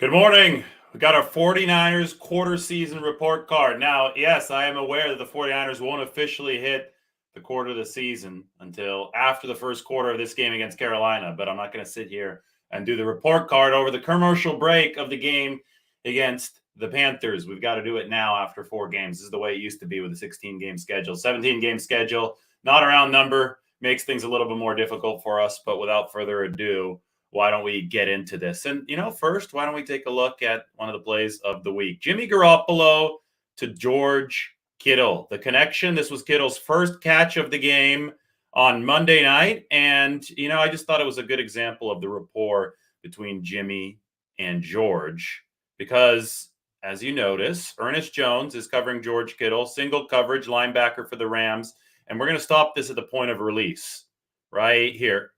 Good morning. We got our 49ers quarter season report card. Now, yes, I am aware that the 49ers won't officially hit the quarter of the season until after the first quarter of this game against Carolina, but I'm not going to sit here and do the report card over the commercial break of the game against the Panthers. We've got to do it now after 4 games. This is the way it used to be with a 16-game schedule. 17-game schedule, not a round number, makes things a little bit more difficult for us, but without further ado, why don't we get into this? And, first, why don't we take a look at one of the plays of the week? Jimmy Garoppolo to George Kittle. The connection, this was Kittle's first catch of the game on Monday night. And, I just thought it was a good example of the rapport between Jimmy and George. Because, as you notice, Ernest Jones is covering George Kittle, single coverage linebacker for the Rams. And we're going to stop this at the point of release right here.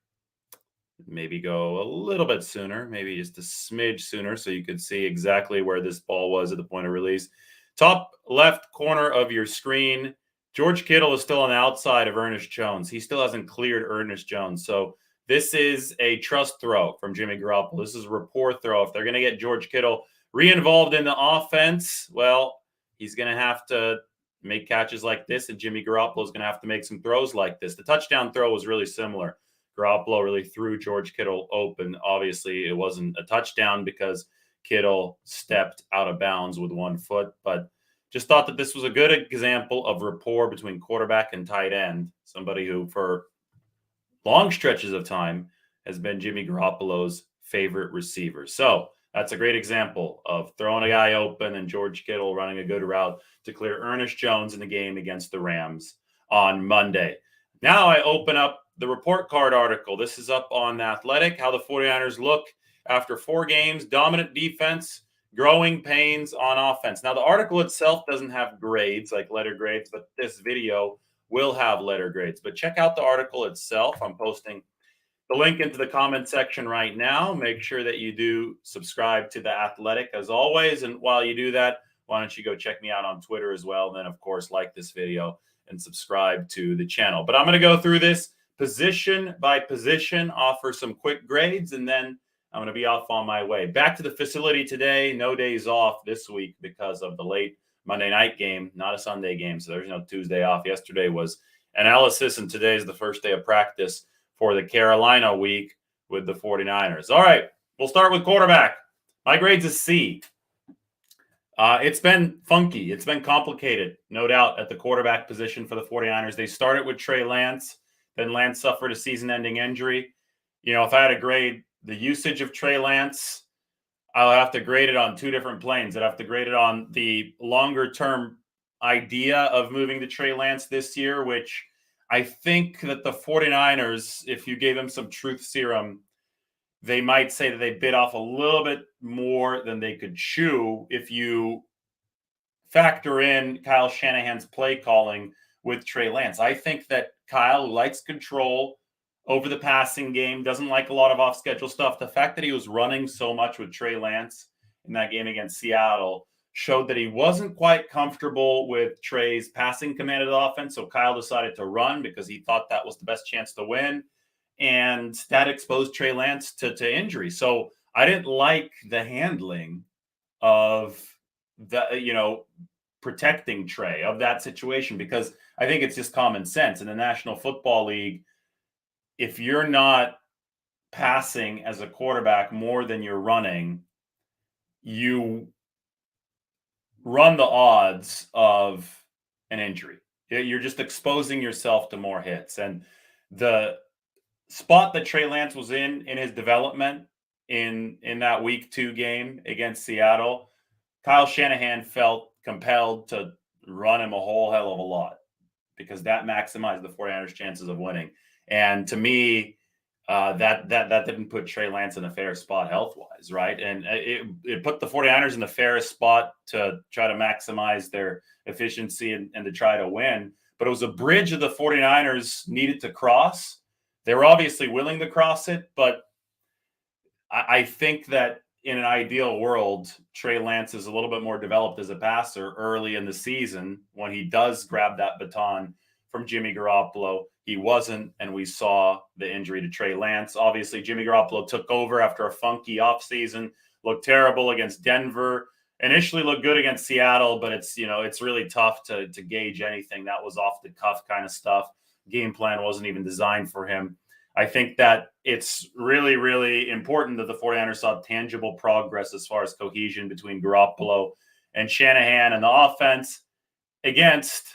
Maybe go a little bit sooner, maybe just a smidge sooner, so you could see exactly where this ball was at the point of release. Top left corner of your screen, George Kittle is still on the outside of Ernest Jones. He still hasn't cleared Ernest Jones. So this is a trust throw from Jimmy Garoppolo. This is a rapport throw. If they're going to get George Kittle re-involved in the offense, well, he's going to have to make catches like this, and Jimmy Garoppolo is going to have to make some throws like this. The touchdown throw was really similar. Garoppolo really threw George Kittle open. Obviously, it wasn't a touchdown because Kittle stepped out of bounds with 1 foot, but just thought that this was a good example of rapport between quarterback and tight end, somebody who for long stretches of time has been Jimmy Garoppolo's favorite receiver. So that's a great example of throwing a guy open and George Kittle running a good route to clear Ernest Jones in the game against the Rams on Monday. Now I open up the report card article. This is up on The Athletic, how the 49ers look after 4 games, dominant defense, growing pains on offense. Now, the article itself doesn't have grades, like letter grades, but this video will have letter grades. But check out the article itself. I'm posting the link into the comment section right now. Make sure that you do subscribe to The Athletic as always. And while you do that, why don't you go check me out on Twitter as well. And then, of course, like this video and subscribe to the channel. But I'm going to go through this position by position, offer some quick grades, and then I'm going to be off on my way. Back to the facility today. No days off this week because of the late Monday night game, not a Sunday game. So there's no Tuesday off. Yesterday was analysis, and today is the first day of practice for the Carolina week with the 49ers. All right, we'll start with quarterback. My grade's a C. It's been funky. It's been complicated, no doubt, at the quarterback position for the 49ers. They started with Trey Lance. Then Lance suffered a season-ending injury. If I had to grade the usage of Trey Lance, I'll have to grade it on 2 different planes. I'd have to grade it on the longer-term idea of moving to Trey Lance this year, which I think that the 49ers, if you gave them some truth serum, they might say that they bit off a little bit more than they could chew if you factor in Kyle Shanahan's play calling with Trey Lance. I think that Kyle likes control over the passing game, doesn't like a lot of off-schedule stuff. The fact that he was running so much with Trey Lance in that game against Seattle showed that he wasn't quite comfortable with Trey's passing command of the offense. So Kyle decided to run because he thought that was the best chance to win. And that exposed Trey Lance to injury. So I didn't like the handling of the, protecting Trey of that situation, because I think it's just common sense in the National Football League. If you're not passing as a quarterback more than you're running, you run the odds of an injury. You're just exposing yourself to more hits. And the spot that Trey Lance was in his development in that week 2 game against Seattle, Kyle Shanahan felt compelled to run him a whole hell of a lot because that maximized the 49ers' chances of winning. And to me, that didn't put Trey Lance in a fair spot health-wise, right? And it put the 49ers in the fairest spot to try to maximize their efficiency and to try to win. But it was a bridge that the 49ers needed to cross. They were obviously willing to cross it, but I think that in an ideal world, Trey Lance is a little bit more developed as a passer early in the season when he does grab that baton from Jimmy Garoppolo. He wasn't, and we saw the injury to Trey Lance. Obviously, Jimmy Garoppolo took over after a funky offseason, looked terrible against Denver. Initially looked good against Seattle, but it's really tough to gauge anything. That was off the cuff kind of stuff. Game plan wasn't even designed for him. I think that it's really, really important that the 49ers saw tangible progress as far as cohesion between Garoppolo and Shanahan and the offense against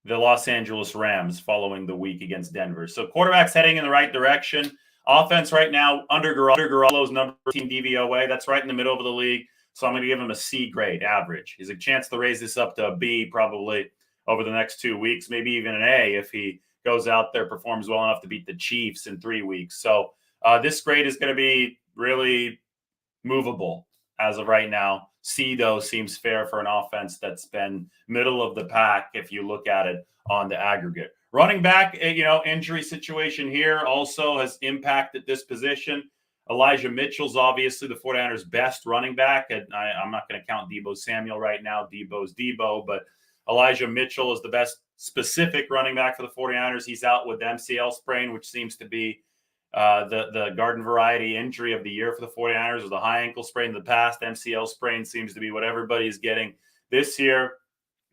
the Los Angeles Rams following the week against Denver. So quarterback's heading in the right direction. Offense right now under Garoppolo's number 13 DVOA. That's right in the middle of the league. So I'm going to give him a C grade, average. He's a chance to raise this up to a B probably over the next 2 weeks, maybe even an A if he goes out there, performs well enough to beat the Chiefs in 3 weeks. So this grade is going to be really movable as of right now. C, though, seems fair for an offense that's been middle of the pack if you look at it on the aggregate. Running back, injury situation here also has impacted this position. Elijah Mitchell's obviously the 49ers' best running back. And I'm not going to count Deebo Samuel right now. Deebo's Deebo, but Elijah Mitchell is the best specific running back for the 49ers. He's out with MCL sprain, which seems to be the garden variety injury of the year for the 49ers. Was a high ankle sprain in the past. MCL sprain seems to be what everybody's getting this year.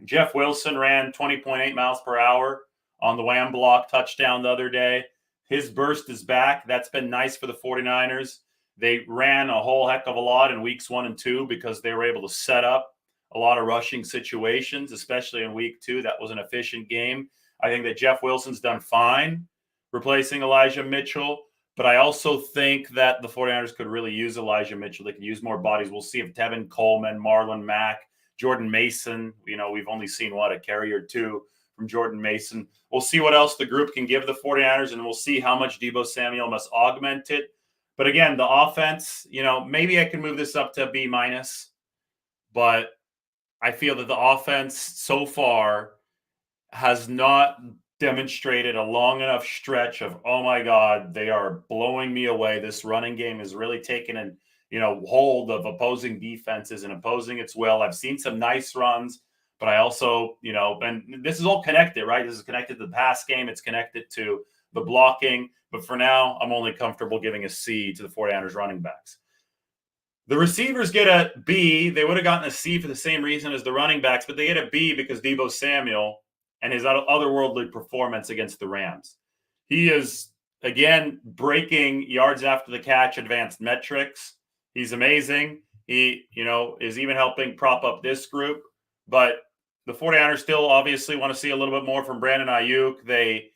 Jeff Wilson ran 20.8 miles per hour on the wham block touchdown the other day. His burst is back. That's been nice for the 49ers. They ran a whole heck of a lot in weeks 1 and 2 because they were able to set up a lot of rushing situations, especially in week 2. That was an efficient game. I think that Jeff Wilson's done fine replacing Elijah Mitchell, but I also think that the 49ers could really use Elijah Mitchell. They could use more bodies. We'll see if Tevin Coleman, Marlon Mack, Jordan Mason, we've only seen a carry or two from Jordan Mason. We'll see what else the group can give the 49ers, and we'll see how much Deebo Samuel must augment it. But again, the offense, maybe I can move this up to B-, but I feel that the offense so far has not demonstrated a long enough stretch of, oh my God, they are blowing me away. This running game is really taking an hold of opposing defenses and opposing its will. I've seen some nice runs, but I also, and this is all connected, right? This is connected to the pass game. It's connected to the blocking. But for now, I'm only comfortable giving a C to the 49ers running backs. The receivers get a B. They would have gotten a C for the same reason as the running backs, but they get a B because Deebo Samuel and his otherworldly performance against the Rams. He is, again, breaking yards after the catch advanced metrics. He's amazing. He, is even helping prop up this group. But the 49ers still obviously want to see a little bit more from Brandon Ayuk. They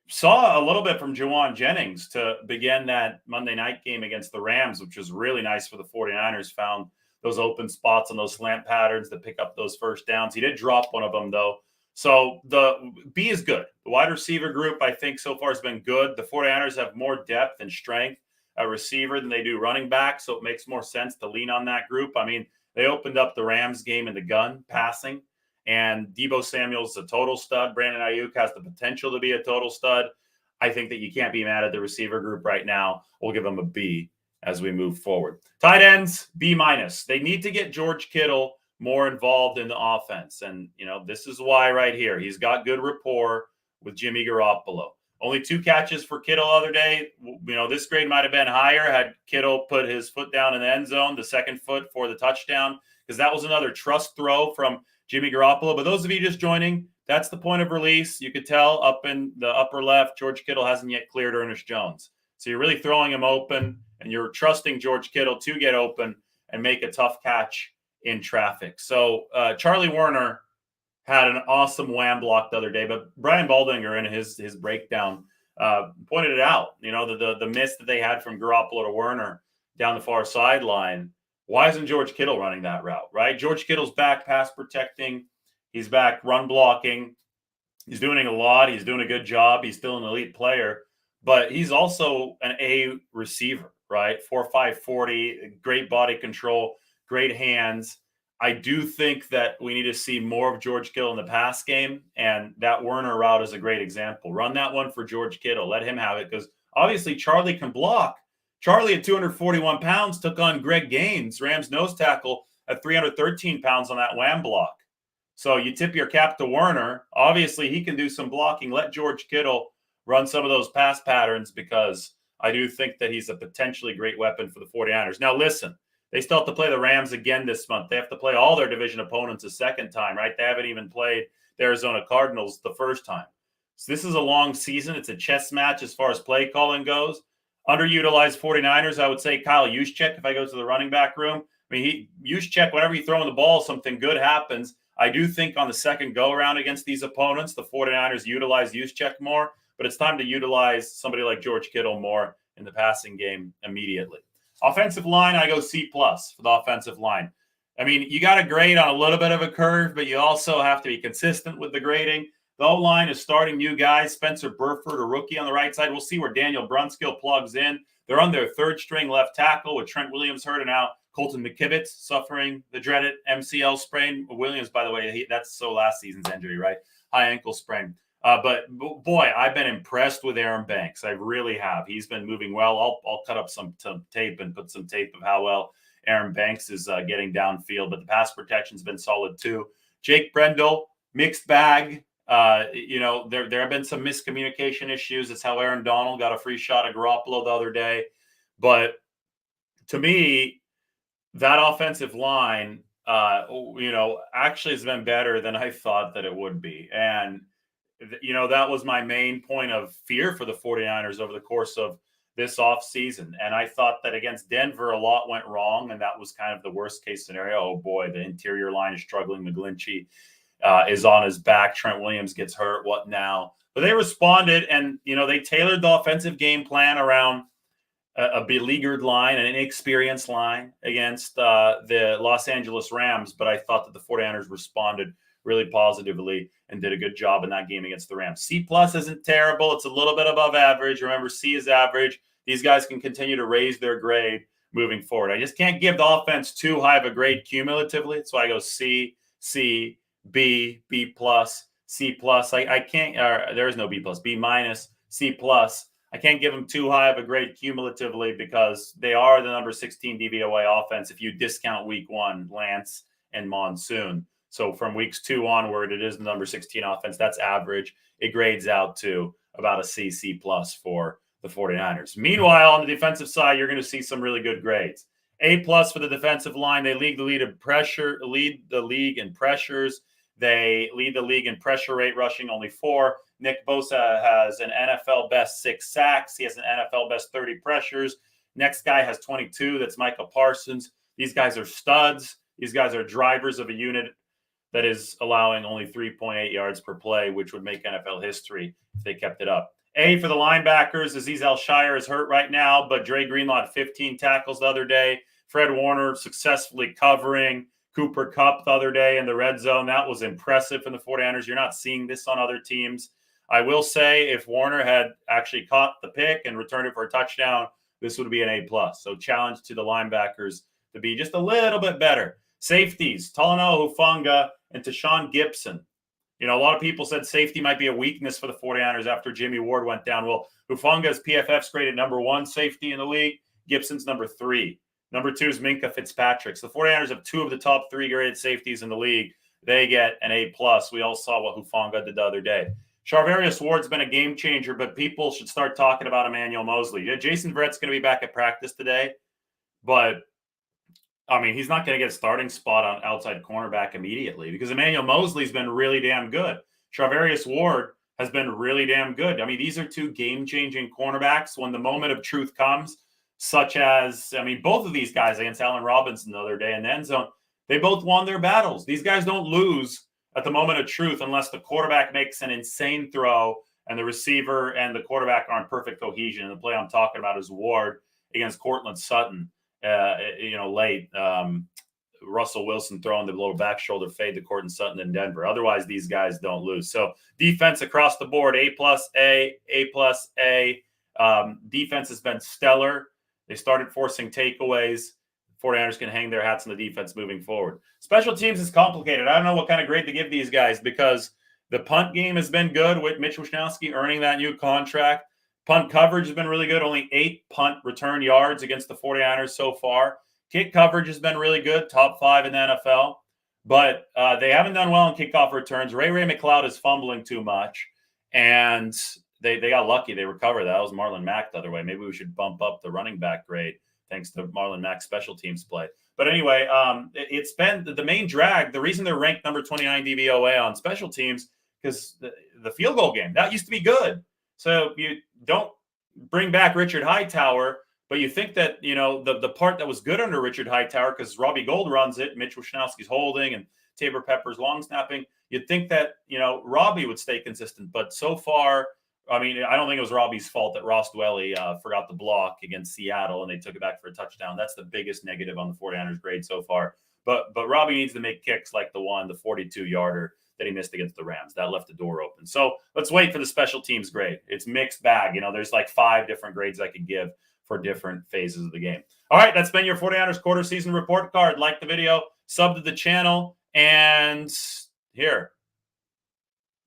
saw a little bit from Juwan Jennings to begin that Monday night game against the Rams, which was really nice for the 49ers. Found those open spots on those slant patterns to pick up those first downs. He did drop one of them, though. So the B is good. The wide receiver group, I think, so far has been good. The 49ers have more depth and strength at receiver than they do running back, so it makes more sense to lean on that group. I mean, they opened up the Rams game in the gun passing, and Deebo Samuel's a total stud. Brandon Ayuk has the potential to be a total stud. I think that you can't be mad at the receiver group right now. We'll give them a B as we move forward. Tight ends, B-. They need to get George Kittle more involved in the offense. And, this is why right here. He's got good rapport with Jimmy Garoppolo. Only 2 catches for Kittle the other day. This grade might have been higher had Kittle put his foot down in the end zone, the second foot for the touchdown, because that was another trust throw from Jimmy Garoppolo. But those of you just joining, that's the point of release. You could tell up in the upper left, George Kittle hasn't yet cleared Ernest Jones. So you're really throwing him open, and you're trusting George Kittle to get open and make a tough catch in traffic. So Charlie Werner had an awesome wham block the other day, but Brian Baldinger in his breakdown pointed it out. The miss that they had from Garoppolo to Werner down the far sideline. Why isn't George Kittle running that route, right? George Kittle's back pass protecting. He's back run blocking. He's doing a lot. He's doing a good job. He's still an elite player, but he's also an A receiver, right? 4.5 40, great body control, great hands. I do think that we need to see more of George Kittle in the pass game, and that Werner route is a great example. Run that one for George Kittle. Let him have it, because obviously Charlie can block. Charlie at 241 pounds took on Greg Gaines, Rams nose tackle, at 313 pounds on that wham block. So you tip your cap to Werner. Obviously, he can do some blocking. Let George Kittle run some of those pass patterns, because I do think that he's a potentially great weapon for the 49ers. Now, listen, They still have to play the Rams again this month. They have to play all their division opponents a second time, right? They haven't even played the Arizona Cardinals the first time. So this is a long season. It's a chess match as far as play calling goes. Underutilized 49ers, I would say Kyle Juszczyk if I go to the running back room. I mean, Juszczyk, whenever you throw in the ball, something good happens. I do think on the second go-around against these opponents, the 49ers utilize Juszczyk more, but it's time to utilize somebody like George Kittle more in the passing game immediately. Offensive line, I go C+ for the offensive line. I mean, you got to grade on a little bit of a curve, but you also have to be consistent with the grading. The O-line is starting new guys. Spencer Burford, a rookie on the right side. We'll see where Daniel Brunskill plugs in. They're on their third string left tackle with Trent Williams hurt, and now Colton McKivitz suffering the dreaded MCL sprain. Williams, by the way, that's last season's injury, right? High ankle sprain. But boy, I've been impressed with Aaron Banks. I really have. He's been moving well. I'll cut up some tape and put some tape of how well Aaron Banks is getting downfield. But the pass protection's been solid too. Jake Brendel, mixed bag. There have been some miscommunication issues. It's how Aaron Donald got a free shot at Garoppolo the other day. But to me, that offensive line, actually has been better than I thought that it would be. And, that was my main point of fear for the 49ers over the course of this offseason. And I thought that against Denver, a lot went wrong. And that was kind of the worst case scenario. Oh, boy, the interior line is struggling. McGlinchey is on his back. Trent Williams gets hurt. What now? But they responded, and, they tailored the offensive game plan around a beleaguered line, an inexperienced line against the Los Angeles Rams. But I thought that the 49ers responded really positively and did a good job in that game against the Rams. C+ isn't terrible. It's a little bit above average. Remember, C is average. These guys can continue to raise their grade moving forward. I just can't give the offense too high of a grade cumulatively. So I go C, B, B+, C+. I can't, there is no B+, B-, C+. I can't give them too high of a grade cumulatively because they are the number 16 DVOA offense if you discount week 1, Lance and Monsoon. So from weeks 2 onward, it is the number 16 offense. That's average. It grades out to about a C+, C+ for the 49ers. Meanwhile, on the defensive side, you're going to see some really good grades. A+ for the defensive line. They lead the league in pressures. They lead the league in pressure rate, rushing only 4. Nick Bosa has an NFL best 6 sacks. He has an NFL best 30 pressures. Next guy has 22. That's Micah Parsons. These guys are studs. These guys are drivers of a unit that is allowing only 3.8 yards per play, which would make NFL history if they kept it up. A for the linebackers. Azeez Al-Shire is hurt right now, but Dre Greenlaw had 15 tackles the other day. Fred Warner successfully covering Cooper Kupp the other day in the red zone. That was impressive from the 49ers. You're not seeing this on other teams. I will say if Warner had actually caught the pick and returned it for a touchdown, this would be an A+. So challenge to the linebackers to be just a little bit better. Safeties, Talanoa Hufanga and Tashawn Gibson. A lot of people said safety might be a weakness for the 49ers after Jimmy Ward went down. Well, Hufanga's PFF's graded number 1 safety in the league. Gibson's number 3. Number 2 is Minka Fitzpatrick. So the 49ers have 2 of the top 3 graded safeties in the league. They get an A+. We all saw what Hufanga did the other day. Charvarius Ward's been a game changer, but people should start talking about Emmanuel Mosley. Yeah, Jason Verrett's going to be back at practice today, but he's not going to get a starting spot on outside cornerback immediately because Emmanuel Mosley's been really damn good. Charvarius Ward has been really damn good. These are 2 game-changing cornerbacks when the moment of truth comes, such as, both of these guys against Allen Robinson the other day in the end zone, they both won their battles. These guys don't lose at the moment of truth unless the quarterback makes an insane throw and the receiver and the quarterback are in perfect cohesion. And the play I'm talking about is Ward against Cortland Sutton. Late. Russell Wilson throwing the little back shoulder fade to Cortland Sutton in Denver. Otherwise, these guys don't lose. So defense across the board, A+, A+. Defense has been stellar. They started forcing takeaways. 49ers can hang their hats on the defense moving forward. Special teams is complicated. I don't know what kind of grade to give these guys because the punt game has been good with Mitch Wishnowsky earning that new contract. Punt coverage has been really good. Only 8 punt return yards against the 49ers so far. Kick coverage has been really good. Top 5 in the NFL. But they haven't done well in kickoff returns. Ray McLeod is fumbling too much. And they got lucky. They recovered that. That was Marlon Mack the other way. Maybe we should bump up the running back grade thanks to Marlon Mack's special teams play. But anyway, it's been the main drag. The reason they're ranked number 29 DVOA on special teams, because the field goal game, that used to be good. So you don't bring back Richard Hightower, but you think that, the part that was good under Richard Hightower, because Robbie Gould runs it, Mitch Wishnowski's holding, and Tabor Pepper's long snapping, you'd think that, Robbie would stay consistent. But so far, I mean, I don't think it was Robbie's fault that Ross Dwelly forgot the block against Seattle and they took it back for a touchdown. That's the biggest negative on the 49ers grade so far. But Robbie needs to make kicks like the 42-yarder that he missed against the Rams. That left the door open. So let's wait for the special teams grade. It's mixed bag. There's like 5 different grades I could give for different phases of the game. All right, that's been your 49ers quarter season report card. Like the video, sub to the channel, and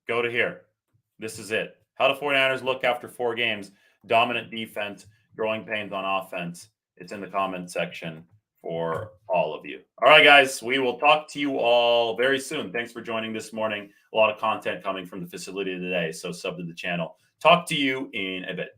go to here. This is it. How the 49ers look after 4 games. Dominant defense, growing pains on offense. It's in the comment section for all of you. All right, guys, we will talk to you all very soon. Thanks for joining this morning. A lot of content coming from the facility today, so sub to the channel. Talk to you in a bit.